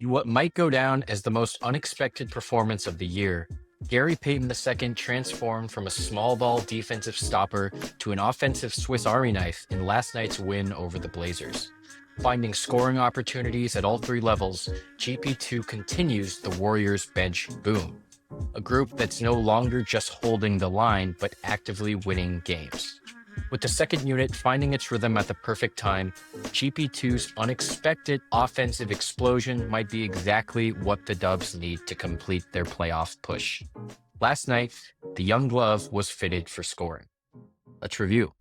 What might go down as the most unexpected performance of the year, Gary Payton II transformed from a small ball defensive stopper to an offensive Swiss Army knife in last night's win over the Blazers. Finding scoring opportunities at all three levels, GP2 continues the Warriors' bench boom, a group that's no longer just holding the line, but actively winning games. With the second unit finding its rhythm at the perfect time, GP2's unexpected offensive explosion might be exactly what the Dubs need to complete their playoff push. Last night, the young glove was fitted for scoring. Let's review.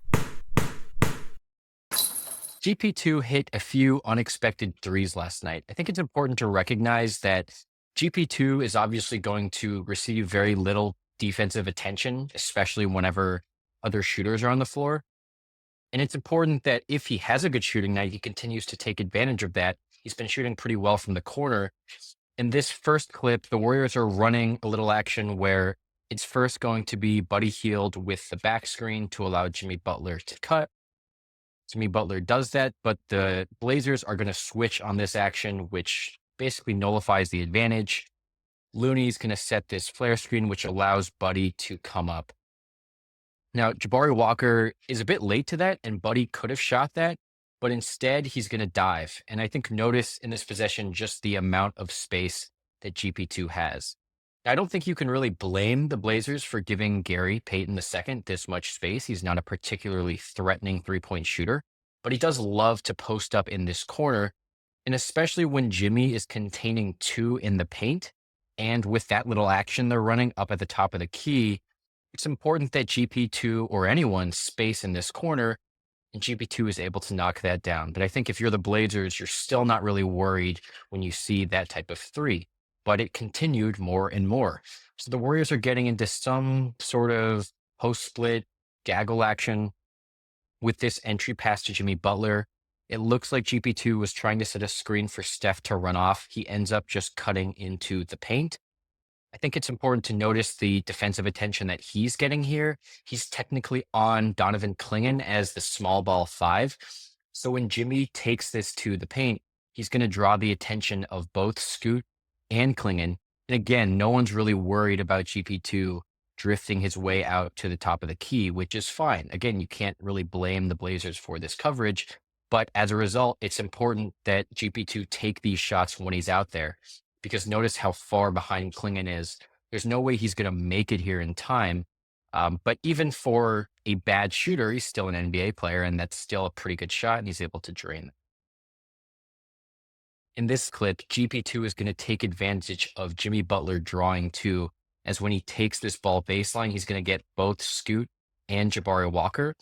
GP2 hit a few unexpected threes last night. I think it's important to recognize that GP2 is obviously going to receive very little defensive attention, especially whenever other shooters are on the floor. And it's important that if he has a good shooting night, he continues to take advantage of that. He's been shooting pretty well from the corner. In this first clip, the Warriors are running a little action where it's first going to be Buddy Hield with the back screen to allow Jimmy Butler to cut. Jimmy Butler does that, but the Blazers are going to switch on this action, which basically nullifies the advantage. Looney's going to set this flare screen, which allows Buddy to come up. Now, Jabari Walker is a bit late to that, and Buddy could have shot that, but instead he's going to dive. And I think notice in this possession just the amount of space that GP2 has. I don't think you can really blame the Blazers for giving Gary Payton II this much space. He's not a particularly threatening three-point shooter, but he does love to post up in this corner. And especially when Jimmy is containing two in the paint, and with that little action they're running up at the top of the key, it's important that GP2 or anyone space in this corner, and GP2 is able to knock that down. But I think if you're the Blazers, you're still not really worried when you see that type of three. But it continued more and more. So the Warriors are getting into some sort of post-split gaggle action with this entry pass to Jimmy Butler. It looks like GP2 was trying to set a screen for Steph to run off. He ends up just cutting into the paint. I think it's important to notice the defensive attention that he's getting here. He's technically on Donovan Clingan as the small ball five. So when Jimmy takes this to the paint, he's going to draw the attention of both Scoot and Clingan. And again, no one's really worried about GP2 drifting his way out to the top of the key, which is fine. Again, you can't really blame the Blazers for this coverage. But as a result, it's important that GP2 take these shots when he's out there, because notice how far behind Clingan is. There's no way he's going to make it here in time. But even for a bad shooter, he's still an NBA player, and that's still a pretty good shot, and he's able to drain it. In this clip, GP2 is going to take advantage of Jimmy Butler drawing two, as when he takes this ball baseline, he's going to get both Scoot and Jabari Walker.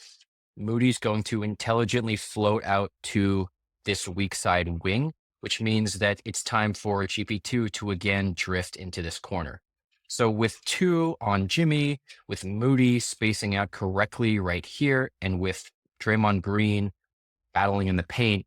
Moody's going to intelligently float out to this weak side wing, which means that it's time for GP2 to again drift into this corner. So with two on Jimmy, with Moody spacing out correctly right here, and with Draymond Green battling in the paint,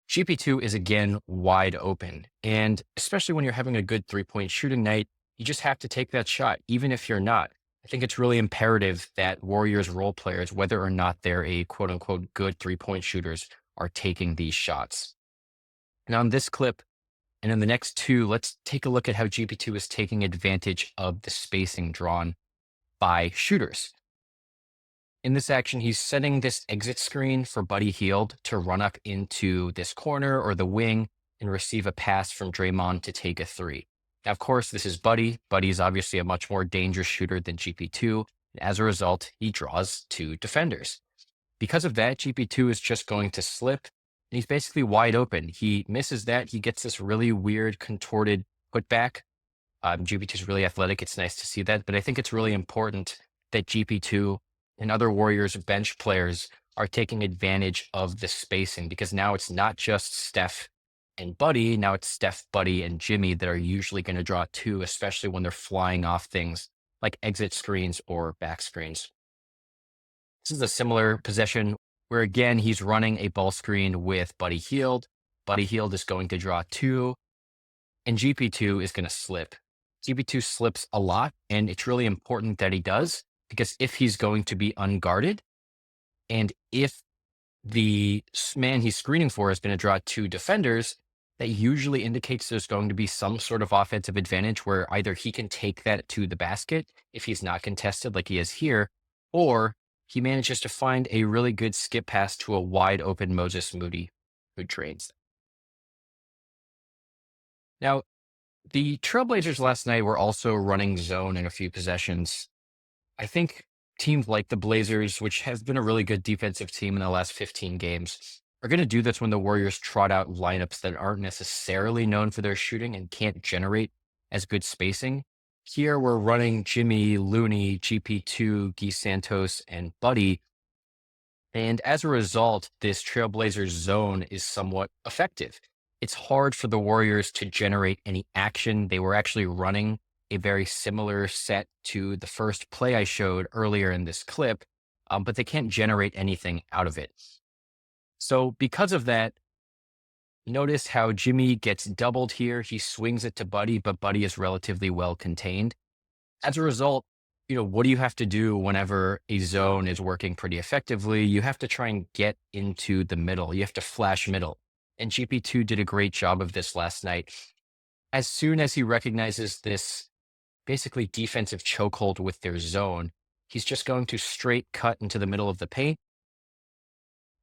GP2 is again wide open. And especially when you're having a good three-point shooting night, you just have to take that shot, even if you're not. I think it's really imperative that Warriors role players, whether or not they're a quote unquote good three-point shooters, are taking these shots. Now in this clip and in the next two, let's take a look at how GP2 is taking advantage of the spacing drawn by shooters. In this action, he's setting this exit screen for Buddy Hield to run up into this corner or the wing and receive a pass from Draymond to take a three. Now, of course, this is Buddy. Buddy is obviously a much more dangerous shooter than GP2. And as a result, he draws two defenders. Because of that, GP2 is just going to slip, and he's basically wide open. He misses that. He gets this really weird contorted putback. GP2 is really athletic. It's nice to see that. But I think it's really important that GP2 and other Warriors bench players are taking advantage of the spacing, because now it's not just Steph and Buddy. Now it's Steph, Buddy, and Jimmy that are usually going to draw two, especially when they're flying off things like exit screens or back screens. This is a similar possession where, again, he's running a ball screen with Buddy Hield. Buddy Hield is going to draw two, and GP2 is going to slip. GP2 slips a lot, and it's really important that he does, because if he's going to be unguarded, and if the man he's screening for is going to draw two defenders, that usually indicates there's going to be some sort of offensive advantage where either he can take that to the basket if he's not contested like he is here, or he manages to find a really good skip pass to a wide open Moses Moody who drains. Now, the Trailblazers last night were also running zone in a few possessions. I think teams like the Blazers, which has been a really good defensive team in the last 15 games, are going to do this when the Warriors trot out lineups that aren't necessarily known for their shooting and can't generate as good spacing. Here we're running Jimmy, Looney, GP2, Guy Santos, and Buddy. And as a result, this Trailblazers zone is somewhat effective. It's hard for the Warriors to generate any action. They were actually running a very similar set to the first play I showed earlier in this clip, but they can't generate anything out of it. So because of that, notice how Jimmy gets doubled here. He swings it to Buddy, but Buddy is relatively well contained. As a result, what do you have to do whenever a zone is working pretty effectively? You have to try and get into the middle. You have to flash middle. And GP2 did a great job of this last night. As soon as he recognizes this basically defensive chokehold with their zone, he's just going to straight cut into the middle of the paint.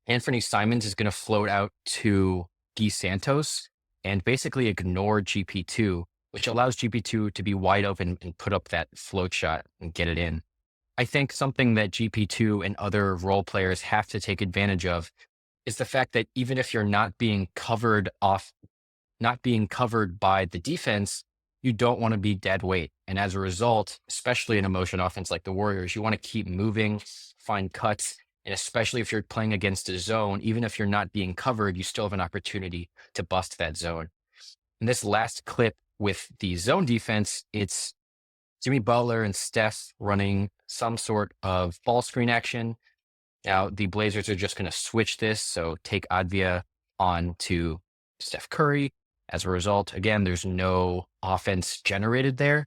Anthony Simons is going to float out to Guy Santos and basically ignore GP2, which allows GP2 to be wide open and put up that float shot and get it in. I think something that GP2 and other role players have to take advantage of is the fact that even if you're not being covered by the defense, you don't want to be dead weight. And as a result, especially in a motion offense like the Warriors, you want to keep moving, find cuts. And especially if you're playing against a zone, even if you're not being covered, you still have an opportunity to bust that zone. In this last clip with the zone defense, it's Jimmy Butler and Steph running some sort of ball screen action. Now, the Blazers are just going to switch this. So take Advia on to Steph Curry. As a result, again, there's no offense generated there.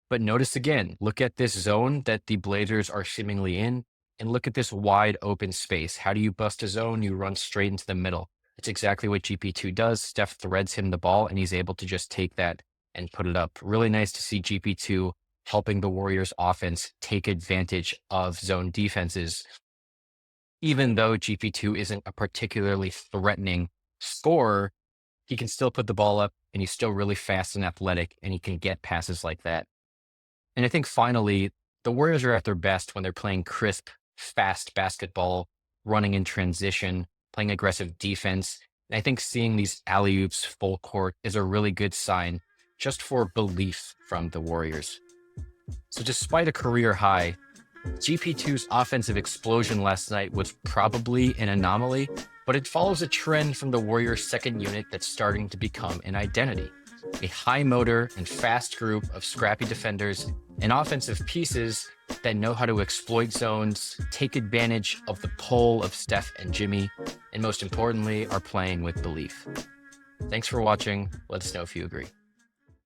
But notice again, look at this zone that the Blazers are seemingly in, and look at this wide open space. How do you bust a zone? You run straight into the middle. It's exactly what GP2 does. Steph threads him the ball, and he's able to just take that and put it up. Really nice to see GP2 helping the Warriors offense take advantage of zone defenses. Even though GP2 isn't a particularly threatening scorer, he can still put the ball up, and he's still really fast and athletic, and he can get passes like that. And I think finally, the Warriors are at their best when they're playing crisp, fast basketball, running in transition, playing aggressive defense. And I think seeing these alley-oops full court is a really good sign just for belief from the Warriors. So despite a career high, GP2's offensive explosion last night was probably an anomaly, but it follows a trend from the Warriors' second unit that's starting to become an identity. A high motor and fast group of scrappy defenders and offensive pieces that know how to exploit zones, take advantage of the pull of Steph and Jimmy, and most importantly, are playing with belief. Thanks for watching. Let us know if you agree.